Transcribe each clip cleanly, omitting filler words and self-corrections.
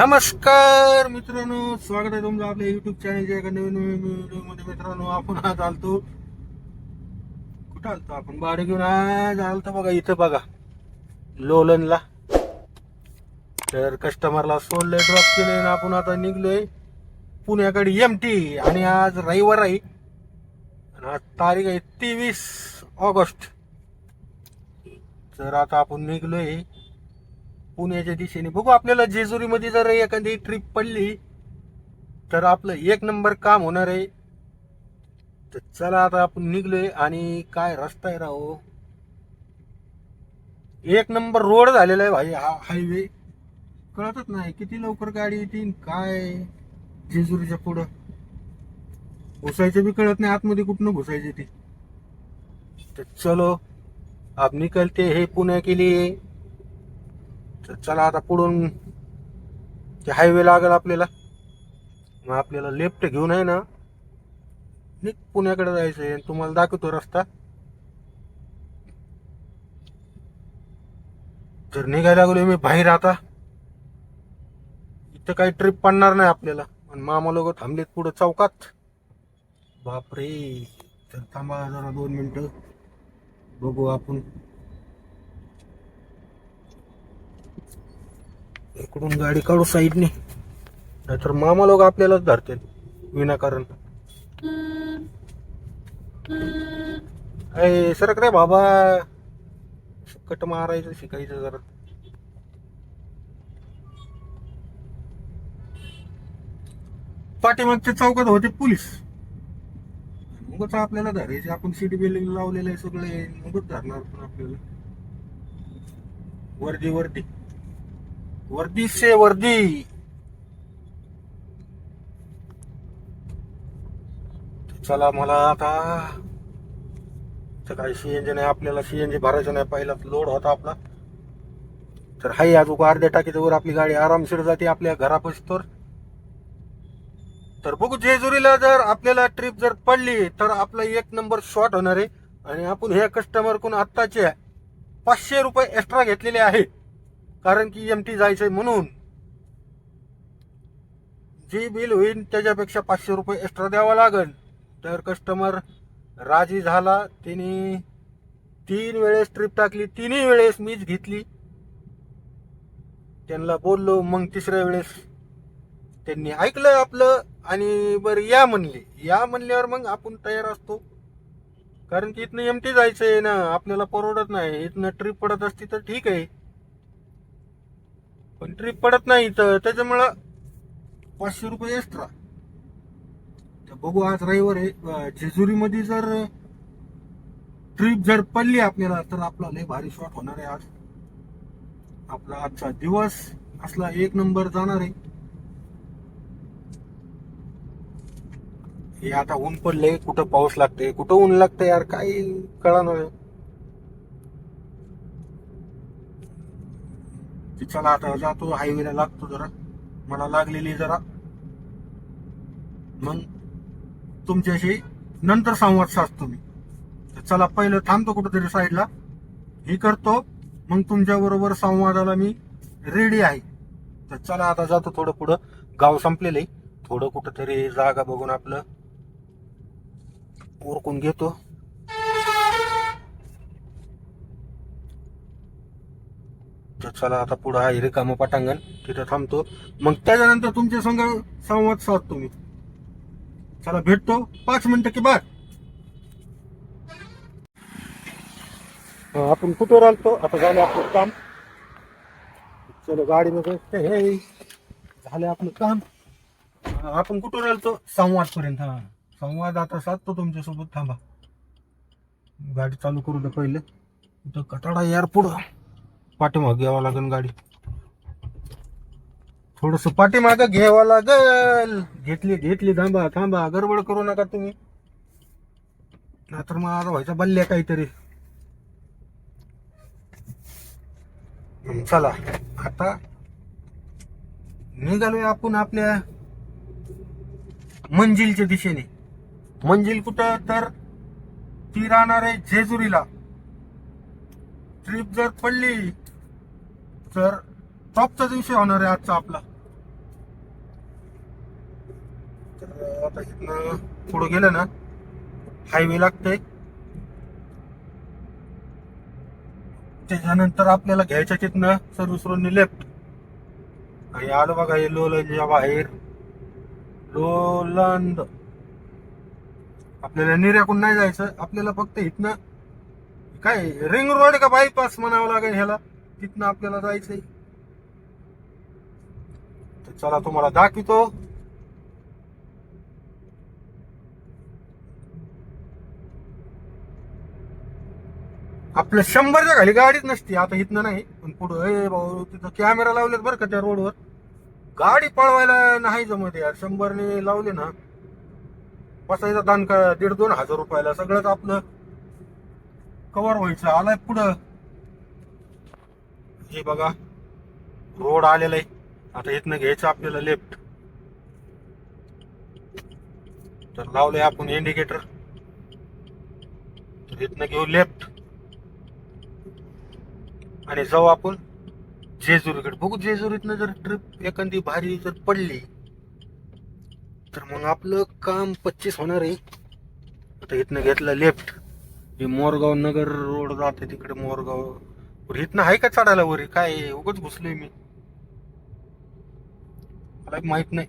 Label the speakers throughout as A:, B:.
A: नमस्कार मित्रांनो, स्वागत आहे तुमचं आपल्या युट्यूब चॅनलच्या एका नवीन व्हिडिओ मध्ये. मित्रांनो, आपण आज आलतो, कुठं आलतो आपण? भाडे घेऊन आज आलतो बघा, इथं बघा लोलनला. तर कस्टमरला सोडलंय, ड्रॉप केलंय आणि आपण आता निघलोय पुण्याकडे MT. आणि आज रविवार आहे आणि आज तारीख आहे 23 ऑगस्ट. तर आता आपण निघलोय पुण्याच्या दिशेने. बघू, आपल्याला जेजुरीमध्ये जर एखादी ट्रिप पडली तर आपलं एक नंबर काम होणार आहे. तर चला आता आपण निघलोय. आणि काय रस्ता आहे राहो, एक नंबर रोड झालेला आहे भाई. हा हायवे कळतच नाही किती लवकर गाडी येतील काय. जेजुरीच्या पुढं घुसायचं बी कळत नाही, आतमध्ये कुठनं घुसायची ती. तर चलो अब निकलते हे पुण्या के लिए. तर चला आता पुढून ते हायवे लागेल आपल्याला. मग आपल्याला लेफ्ट घेऊन आहे ना पुण्याकडे जायचंय. तुम्हाला दाखवतो रस्ता. जर निघायला लागलो मी बाहेर आता, इथं काही ट्रिप पडणार नाही आपल्याला. आणि मामा लोक थांबलेत पुढे चौकात. बापरे. तर थांबा जरा 2 मिनिटं, बघू आपण. इकडून गाडी काढू साईडने, नाहीतर मामा लोक आपल्यालाच धरतील विनाकारण. अय सरक रे बाबा, कट मारायचं शिकायचं जरा. पाठीमागच्या चौकात होते पोलीस, मगच आपल्याला धरायचे. आपण सीट बेल्ट लावलेलं आहे सगळे, मगच धरणार पण आपल्याला. वर्दी वर्दी वर्दी से वर्दी. चला, मला आता काही CNG नाही, आपल्याला CNG भरायचं नाही. पहिला लोड होता आपला. तर हाय अजून अर्ध्या टाकीच्या वर आपली गाडी आरामशीर जाते आपल्या घरापाशी. तर बघू, जेजुरीला जर आपल्याला ट्रिप जर पडली तर आपला एक नंबर शॉट होणार आहे. आणि आपण ह्या कस्टमर कडून आत्ताचे 500 रुपये एक्स्ट्रा घेतलेले आहे, कारण की MT जायचंय म्हणून. जे बिल होईल त्याच्यापेक्षा 500 रुपये एक्स्ट्रा द्यावा लागेल. तर कस्टमर राजी झाला. तिने 3 वेळेस ट्रिप टाकली, 3ही वेळेस मीच घेतली. त्यांना बोललो, मग 3ऱ्या वेळेस त्यांनी ऐकलं आपलं आणि बरं या म्हणले. या म्हणल्यावर मग आपण तयार असतो, कारण की इथनं MT जायचंय ना, आपल्याला परवडत नाही. इथनं ट्रिप पडत असती तर ठीक आहे, पण ट्रिप पडत नाही तर त्याच्यामुळं 500 रुपये एक्स्ट्रा. तर बघू, आज रविवार आहे. जेजुरीमध्ये जर ट्रिप जर पडली आपल्याला तर आपला लय भारी शॉट होणार आहे. आज आपला आजचा दिवस असला एक नंबर जाणार आहे. हे आता ऊन पडले, कुठं पाऊस लागते कुठं ऊन लागते यार, काही कळणार. चला आता जातो, हायवेला लागतो जरा, मला लागलेली जरा. मग तुमच्याशी नंतर संवाद साधतो मी. तर चला, पहिलं थांबतो कुठंतरी साईडला, हे करतो, मग तुमच्या बरोबर संवादाला मी रेडी आहे. तर चला आता जातो थोडं पुढं. गाव संपलेलं आहे, थोडं कुठंतरी जागा बघून आपलं ओरकून घेतो. तर चला आता पुढं आहे रिकामं पटांगण, तिथं थांबतो. मग त्याच्यानंतर तुमच्या संग संवाद साधतो मी. चला, भेटतो 5 मिनिटं की बाद. आपण कुठं राहतो आता, झालं आपलं काम. चलो गाडीमध्ये हे झालं आपलं काम. आपण कुठं राहतो संवाद पर्यंत. हा, संवाद आता साधतो तुमच्यासोबत. थांबा, गाडी चालू करू दे पहिले. इथं कटाडा यार, पुढं पाठीमाग घ्यावं लागेल गाडी. थोडस पाठीमाग घ्यावं लागल. घेतली. थांबा थांबा, गडबड करू नका तुम्ही, नाहीतर मग आता व्हायचा बल्ल्या काहीतरी. चला आता निघालोय आपण आपल्या मंजिलच्या दिशेने. मंजिल कुठं तर ती राहणार आहे जेजुरीला. ट्रिप जर पडली तर टॉपचा दिवशी होणार आहे आजचा आपला. तर आता इथनं पुढे गेलं ना हायवे लागतंय. त्याच्यानंतर आपल्याला घ्यायच्या तिथनं सर्व्हिस रोडनी लेफ्ट. आणि आलो बघा हे लोलंदच्या बाहेर. लोलंद आपल्याला निर्याकून नाही जायचं, आपल्याला फक्त इथनं काय रिंग रोड का बायपास म्हणावं लागेल ह्याला, तिथनं आपल्याला जायचंय. तर चला तुम्हाला दाखवतो. आपल्या 100च्या खाली गाडीच नसती आता इथनं नाही. पण पुढं भाऊ तिथं कॅमेरा लावलेत बरं का त्या रोडवर. गाडी पळवायला नाही जमत यार. 100ने लावले ना बसायचा दान का 1,500-2,000 रुपयाला सगळंच आपलं कव्हर व्हायचं. आलाय पुढं हे बघा रोड आलेला आहे. आता इथनं घ्यायचं आपल्याला लेफ्ट. तर लावलंय आपण इंडिकेटर. तर इथनं घेऊ लेफ्ट आणि जाऊ आपण जेजुरीकडे. बघू जेजुरीतनं जर ट्रिप एखादी भारी जर पडली तर मग आपलं काम 25 होणार आहे. आता इथनं घेतलं लेफ्ट. हे मोरगाव नगर रोड जाते तिकडे. मोरगाव इथनं आहे का चढायला वरी काय उगाच घुसलोय मी, मला माहित नाही.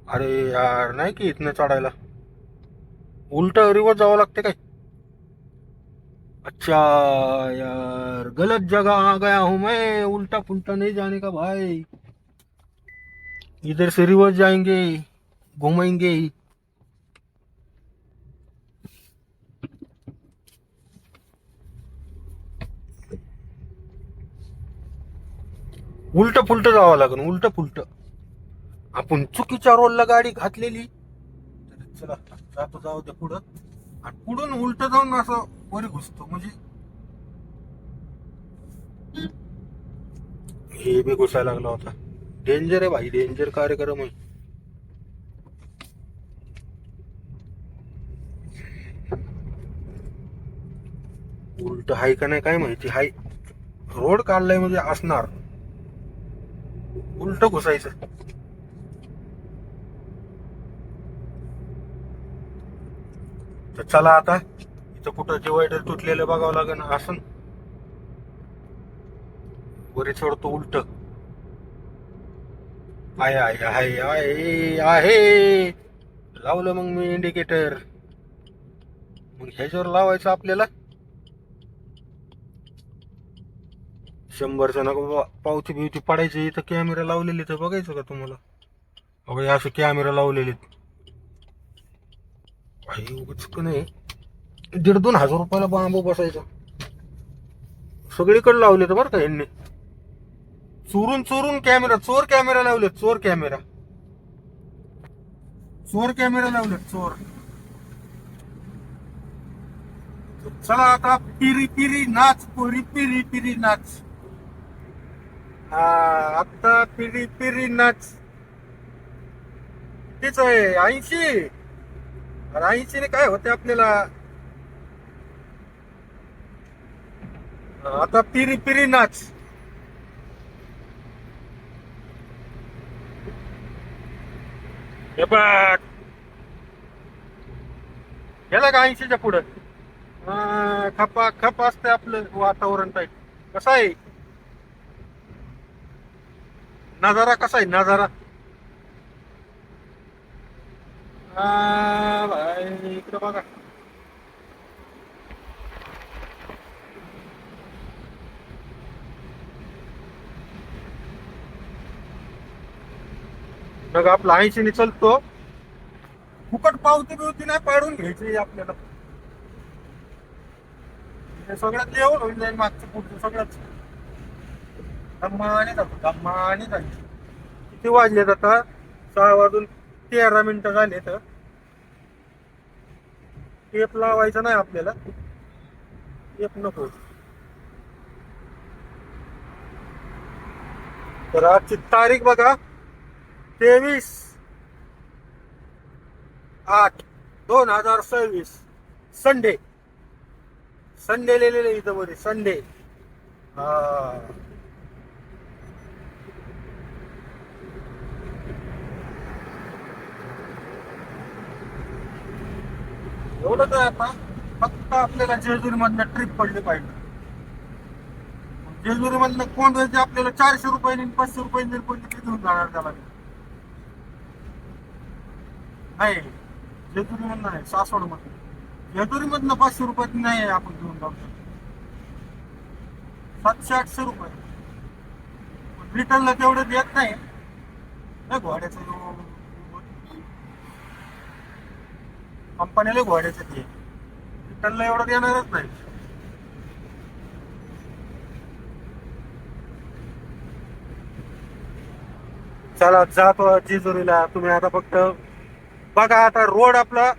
A: अरे यार नाही की इथनं चढायला उलट रिवर्स जावं लागते काय. अच्छा यार गलत जगह आ गया हूं मैं. उल्टा पुल्टा नहीं जाने का भाई. इधर से रिवर्स जाएंगे घूमेंगे. उलट पुलट जावं लागेल. उलट पुलट आपण चुकीच्या रोडला गाडी घातलेली. चला जातो जाऊ दे पुढं. आणि पुढून उलट जाऊन असं वरी घुसतो म्हणजे हे बी घुसायला लागला होता. डेंजर आहे भाई, डेंजर कार्यक्रम आहे. उलट हाय का नाही काय माहिती. हाय रोड काढलाय म्हणजे असणार. उलट घुसायचं. तर चला आता इथं कुठं डिवायडर तुटलेलं बघावं लागेल. असं वरी चढतो उलट. आहे आहे आहे आहे आहे. लावलं मग मी इंडिकेटर. मग ह्याच्यावर लावायचं आपल्याला 100चा नको पावती बिवती पडायची. इथं कॅमेरा लावलेली तर बघायचं का तुम्हाला. अगं असे कॅमेरा लावलेले उगच का नाही. 1,500-2,000 रुपयाला बांबू बसायचा. सगळीकडे लावले तर बरं का यांनी. चोरून चोरून कॅमेरा. चोर कॅमेरा लावले. चोर कॅमेरा. चोर कॅमेरा लावले. चोर. चला आता पिरी पिरी नाच पोरी पिरी पिरी नाच. आता पिरी पिरी नाच. तेच आहे 80. 80 ने काय होते आपल्याला. आता पिरी पिरी नाच. हे बघ गेला का 80च्या पुढं. खपा खप असते आपलं वातावरण टाईप. कसं आहे नजारा. कसा आहे नजारा. भाई इकडं बघा. मग आपला 80 चलतो. फुकट पावती बिवती नाही पाडून घ्यायची आपल्याला. हे सगळ्यात लेवल होऊन जाईल. मागचं पुढचं सगळंच धम्माने जातो. धम्माने जायचं. किती वाजलेत आता 6:13 झाले. तर टेप लावायचा नाही आपल्याला. टेप नको. तर आजची तारीख बघा 23/8/2026 संडे. संडे लिहिलेले इथं मध्ये संडे. एवढंच आहे आता. फक्त आपल्याला जेजुरी मधनं ट्रिप पडली पाहिजे. जेजुरी मधनं कोण आपल्याला 400 रुपयांनी 500 रुपयांनी जर कोणी तिथे घेऊन जाणार त्याला नाही. जेजुरी मधनं आहे, सासवड मधनं. जेजुरी मधनं 500 रुपयात नाही आहे आपण घेऊन जाऊ शकतो. 700-800 रुपये रिटर्नला तेवढं देत नाही घोड्याचं. कंपनीला घोड्याचं ते रिटर्नला एवढं देणारच नाही. चला जातो जेजुरीला. तुम्ही आता फक्त बघा. आता रोड आपला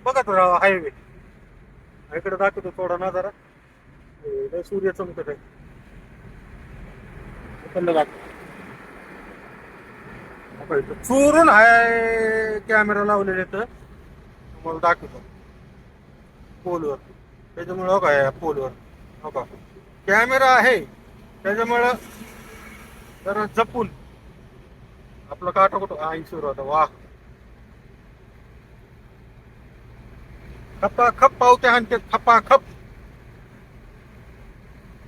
A: बघत राहा. हायवे इकडे दाखवतो थोडा ना जरा. सूर्य चमकत आहे. चोरून हाय कॅमेरा लावलेले तर तुम्हाला दाखवतो पोलवर. त्याच्यामुळे हो काय पोलवर हो का कॅमेरा आहे. त्याच्यामुळं जरा जपून आपलं काटा कुठं 80 होता. वा खप्पा खप पावते हाणते खप्पा खप.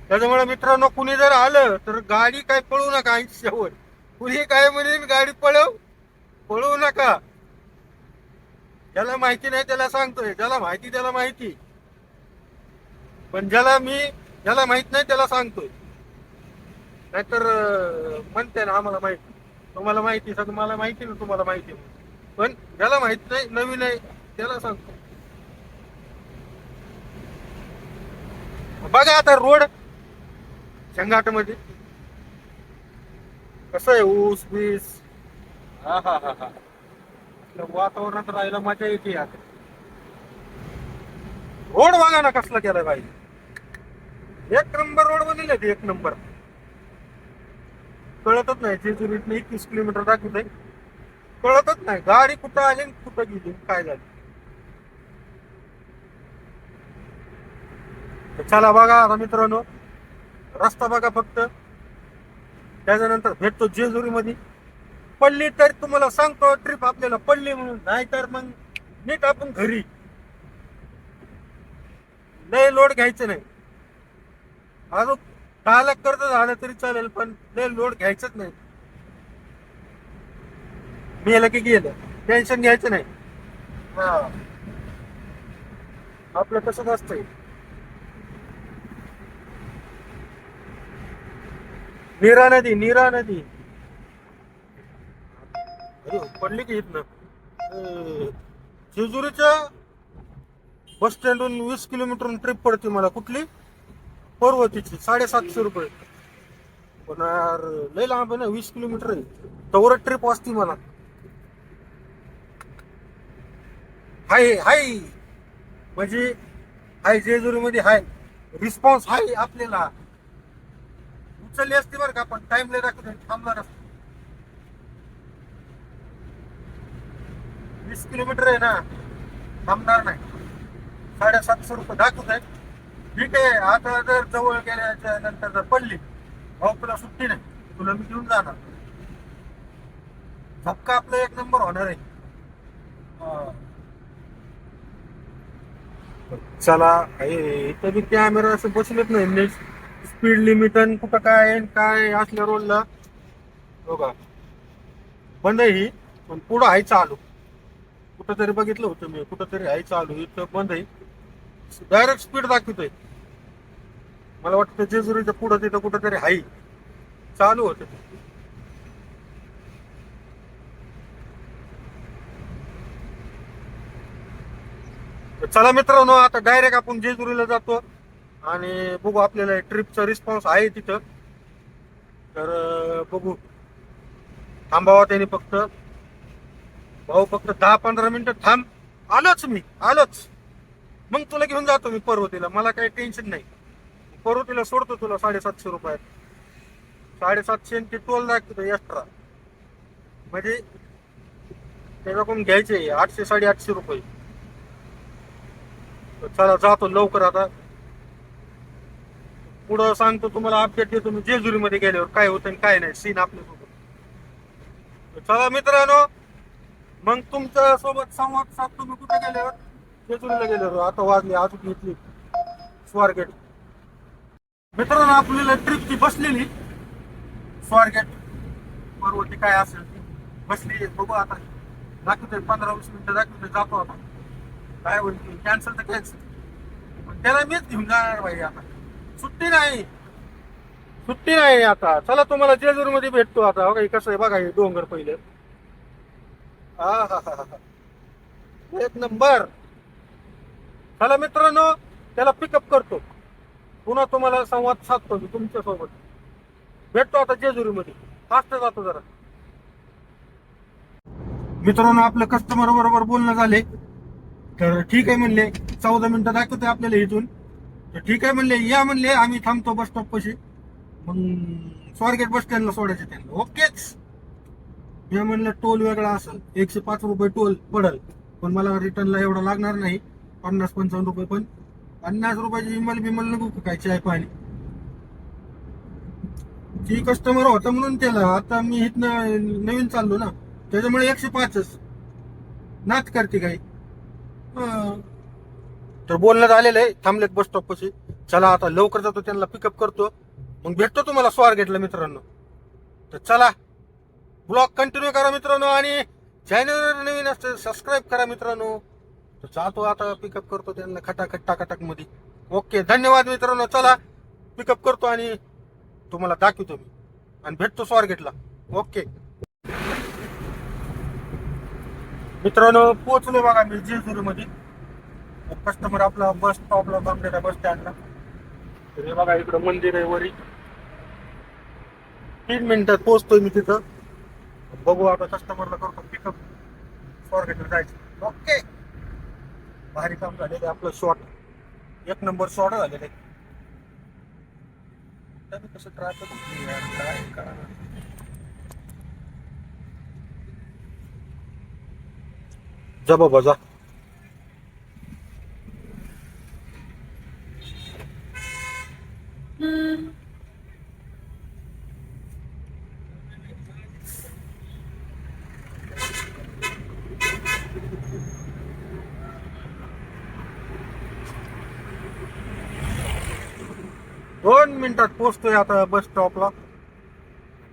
A: त्याच्यामुळे मित्रांनो कुणी जर आलं तर गाडी काय पळवू नका. 80वर कुणी काय म्हणेल गाडी पळवू नका. ज्याला माहिती नाही त्याला सांगतोय. ज्याला माहिती त्याला माहिती. पण ज्याला माहित नाही त्याला सांगतोय. नाहीतर म्हणते ना आम्हाला माहिती तुम्हाला माहिती सगळं मला माहिती ना तुम्हाला माहिती. पण ज्याला माहित नाही नवीन आहे त्याला सांगतो. बघा आता रोड झंगाट मध्ये कसं आहे. ऊस बीस हा हा हा हा. वातावरणात राहायला मजा येते. आता रोड बघा ना कसला केलाय बाई. एक नंबर रोड बनले. एक नंबर. कळतच नाही. जेजुरीतनं 21 किलोमीटर दाखवत आहे. कळतच नाही गाडी कुठं आली कुठं गेली काय झाली. चला बघा आता मित्रांनो रस्ता बघा फक्त. त्याच्यानंतर भेटतो जेजुरी मध्ये. पडली तर तुम्हाला सांगतो ट्रिप आपल्याला पडली म्हणून. नाही तर मग नीट आपण घरी. लय लोड घ्यायचं नाही. अजून 10 लाख कर्ज झालं तरी चालेल पण लय लोड घ्यायचंच नाही. गेलं की गेलं. टेन्शन घ्यायचं नाही. हा आपलं तसंच असतंय. नीरा नदी अरे पडली की इथनं जेजुरीच्या बस स्टँडवरून 20 किलोमीटर ट्रिप पडते मला. कुठली पर्वतीची 750 रुपये. पण लय लांब आहे ना 20 किलोमीटर आहे. तवर ट्रिप वाचती मला. हाय हाय म्हणजे हाय जेजुरी मध्ये हाय रिस्पॉन्स हाय आपल्याला. उचलली असते बरं का पण टाइम लय राखत थांबला नसतो. 20 किलोमीटर आहे ना थांबणार नाही. 750 रुपये दाखवत आहे. ठीक आहे. आता जर जवळ गेल्याच्या नंतर जर पडली भाऊ तुला सुट्टी नाही तुला मी घेऊन जाणार. झपका आपला एक नंबर होणार आहे. चला इथं बी कॅमेरा असं बसलेत नाही. स्पीड लिमिट आणि कुठं काय असल्या रोडला बघा बंद आहे ही. पण पुढं आहे चालू. कुठंतरी बघितलं होतं मी कुठंतरी आहे चालू. इथं बंद आहे. डायरेक्ट स्पीड दाखवतोय. मला वाटतं जेजुरीच्या पुढं तिथं कुठंतरी आहे चालू होत. चला मित्रांनो आता डायरेक्ट आपण जेजुरीला जातो आणि बघू आपल्याला ट्रिपचा रिस्पॉन्स आहे तिथं. तर बघू. थांबावा त्याने फक्त. भाऊ फक्त 10-15 मिनिटं थांब. आलोच. मग तुला घेऊन जातो मी पर्वतीला. मला काही टेन्शन नाही. पर्वतीला सोडतो तुला 750 रुपयात. 750 ते टोल दाखवतो एक्स्ट्रा. म्हणजे त्याच्याकडून घ्यायचे 800-850 रुपये. चला जातो लवकर आता. पुढं सांगतो तुम्हाला अपडेट देतो मी जेजुरीमध्ये गेल्यावर काय होतं आणि काय नाही सीन आपल्यासोबत. चला मित्रांनो मग तुमच्या सोबत संवाद साधतो मी कुठे गेल्यावर. जेजुरीला गेलो आता वाजले अजून घेतली स्वारगेट. मित्रांनो आपल्याला ट्रिपची बसलेली स्वारगेट परवती काय असेल ती बसली. बघू आता दाखवतोय 15-20 मिनिटं दाखवतोय. जातो आता काय होईल कॅन्सल तर कॅन्सल. त्याला मीच घेऊन जाणार भाई. आता सुट्टी नाही सुट्टी नाही आता. चला तुम्हाला जेजुरी मध्ये भेटतो आता. बघा कसं आहे बघा हे डोंगर पहिले. हा हा हा हा एक नंबर. चला मित्रांनो त्याला पिकअप करतो. पुन्हा तुम्हाला संवाद साधतो मी तुमच्या सोबत. भेटतो आता जेजुरी मध्ये. फास्ट जातो जरा. मित्रांनो आपलं कस्टमर बरोबर बोलणं झाले. तर ठीक आहे म्हणले 14 मिनिटं दाखवते आपल्याला इथून. तर ठीक आहे म्हणले या म्हणले आम्ही थांबतो बस स्टॉप पाशी. मग स्वारगेट बस स्टँडला सोडायचे त्यांना. ओकेच. मी म्हणलं टोल वेगळा असेल 105 रुपये टोल पडल. पण मला रिटर्नला एवढा लागणार नाही 50-55 रुपये. पण 50 रुपयाची इमल बिमल नको काय चाय पाणी. ती कस्टमर होता म्हणून त्याला. आता मी इथनं नवीन चाललो ना त्याच्यामुळे 105च नाच करते काही. तर बोलणं झालेलं आहे. थांबलेत बस स्टॉप पाशी. चला आता लवकर जातो त्यांना पिकअप करतो. मग भेटतो तुम्हाला स्वारगेटला मित्रांनो. तर चला ब्लॉग कंटिन्यू करा मित्रांनो. आणि चॅनल नवीन असते सबस्क्राईब करा मित्रांनो. तर जातो आता पिकअप करतो त्यांना खटाखट टाकाटक मध्ये. ओके धन्यवाद मित्रांनो. चला पिकअप करतो आणि तुम्हाला दाखवतो मी आणि भेटतो स्वारगेटला. ओके मित्रांनो पोहोचलो बघा मी जेजुरी मध्ये. कस्टमर आपला बस स्टॉपला थांबलेला बस स्टँडला. तर हे बघा इकडं मंदिर आहे वरी. 3 मिनिटात पोहोचतोय मी तिथं. बघू आता कस्टमरला करतो पिकअप. स्वारगेटला जायचं. ओके भारी काम झालेलं आपलं. शॉट एक नंबर शॉट झालेलं आहे. कसं ट्राय करा जा बाबा जा. 2 मिनिटात पोहोचतोय आता बस स्टॉपला.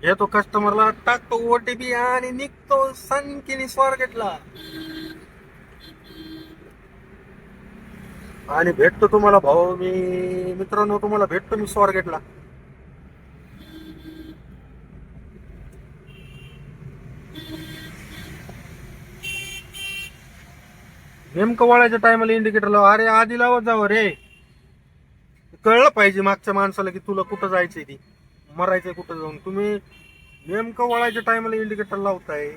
A: येतो कस्टमरला टाकतो OTP आणि निघतो सनकिनी स्वारगेटला. आणि भेटतो तुम्हाला भाऊ मी मित्रांनो. तुम्हाला भेटतो मी स्वारगेटला. नेमकं वळायच्या टायमाला इंडिकेटर लावा. अरे आधी लावत जावं रे. कळलं पाहिजे मागच्या माणसाला की तुला कुठं जायचंय ती मरायचंय कुठं जाऊन. तुम्ही नेमकं वळायच्या टायमाला इंडिकेटर लावताय.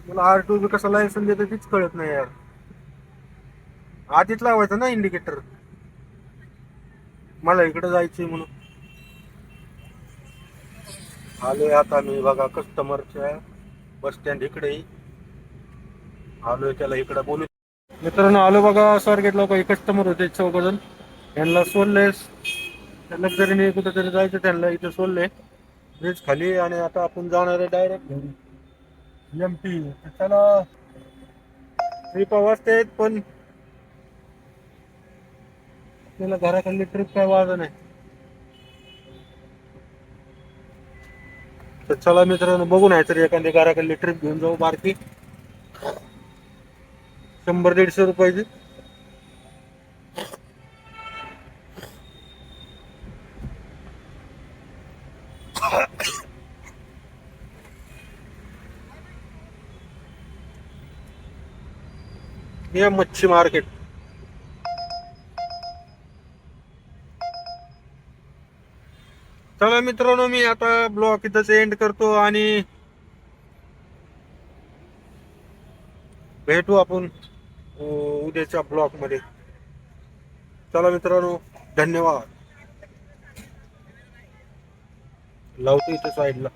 A: मला R2 कसं लायसन देतं तीच कळत नाही यार. आधीच लावायचं ना इंडिकेटर. मला इकडे जायचंय म्हणून आलोय आता मी बघा कस्टमरच्या बस स्टँड इकडे आलोय. त्याला इकडे बोलू मित्रांनो. आलो बघा स्वारगेटला. काही कस्टमर होते 14 जण. यांना सोडले लक्झरीने कुठेतरी जायचं त्यांना. इथे सोडले ब्रिज खाली. आणि आता आपण जाणार आहे डायरेक्ट MP. त्याला ट्रिप वाजते पण त्याला घराखाली ट्रिप काय वाजत नाही. तर चला मित्रांनो बघून आहे तरी एखादी घराखाली ट्रिप घेऊन जाऊ बारकी 100-150 रुपयाची. हे मच्छी मार्केट. चला मित्रांनो मी आता ब्लॉग इथंच एंड करतो आणि भेटू आपण उद्याच्या ब्लॉग मध्ये. चला मित्रांनो धन्यवाद. लावतो इथे साईडला.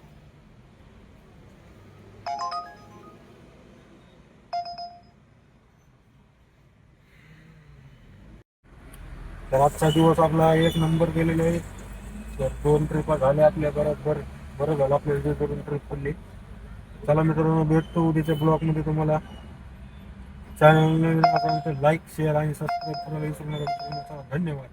A: तर आजचा दिवस आपला एक नंबर गेलेला आहे. तर 2 ट्रिपा झाल्या आपल्या बरोबर. बरं झालं आपल्याला करून ट्रिप पडली. चला मित्रांनो भेटतो उद्याच्या ब्लॉग मध्ये तुम्हाला. चॅनल नवीन असेल तर लाईक शेअर आणि सबस्क्राईब करायला विसरू नका. धन्यवाद.